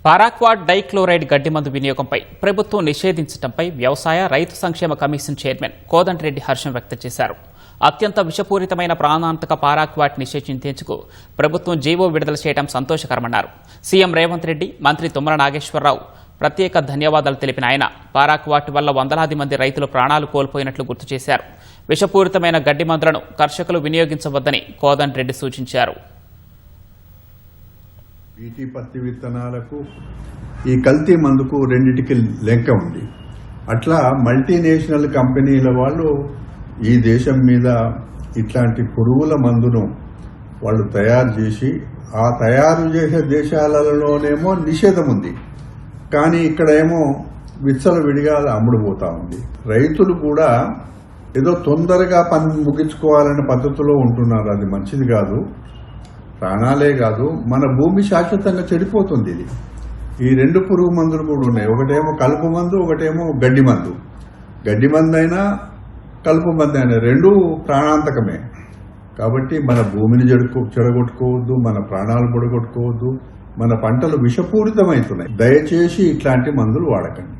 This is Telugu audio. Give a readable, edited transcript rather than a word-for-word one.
పారాక్వాట్ డైక్లోరైడ్ గడ్డి మందు వినియోగంపై ప్రభుత్వం నిషేధించడంపై వ్యవసాయ రైతు సంక్షేమ కమిషన్ చైర్మన్ కోదండరెడ్డి హర్షం వ్యక్తం చేశారు. అత్యంత విషపూరితమైన ప్రాణాంతక పారాక్వాట్ నిషేధించేందుకు ప్రభుత్వం జీవో విడుదల చేయడం సంతోషకరమన్నారు. సీఎం రేవంత్ రెడ్డి, మంత్రి తుమ్మల నాగేశ్వరరావు ప్రత్యేక ధన్యవాదాలు తెలిపిన ఆయన పారాక్వాట్ వల్ల వందలాది మంది రైతులు ప్రాణాలు కోల్పోయినట్లు గుర్తు చేశారు. విషపూరితమైన గడ్డి మందులను కర్షకులు వినియోగించవద్దని కోదండరెడ్డి సూచించారు. బీటీ పత్తి విత్తనాలకు ఈ కల్తీ మందుకు రెండిటికి లెక్క ఉంది. అట్లా మల్టీనేషనల్ కంపెనీల వాళ్ళు ఈ దేశం మీద ఇట్లాంటి పురుగుల మందును వాళ్ళు తయారు చేసి ఆ తయారు చేసే దేశాలలోనేమో నిషేధం ఉంది, కానీ ఇక్కడ ఏమో విచ్చలవిడిగా అమ్ముడుపోతా ఉంది. రైతులు కూడా ఏదో తొందరగా పని ముగించుకోవాలనే పద్ధతిలో ఉంటున్నారు. అది మంచిది కాదు. ప్రాణాలే కాదు, మన భూమి శాశ్వతంగా చెడిపోతుంది. ఇది ఈ రెండు పురుగు మందులు కూడా ఉన్నాయి. ఒకటేమో కలుపు మందు, ఒకటేమో గడ్డి మందు. గడ్డి మందు అయినా కలుపు మందు అయినా రెండు ప్రాణాంతకమే. కాబట్టి మన భూమిని చెడగొట్టుకోవద్దు, మన ప్రాణాలు పొడగొట్టుకోవద్దు, మన పంటలు విషపూరితమవుతున్నాయి. దయచేసి ఇట్లాంటి మందులు వాడకండి.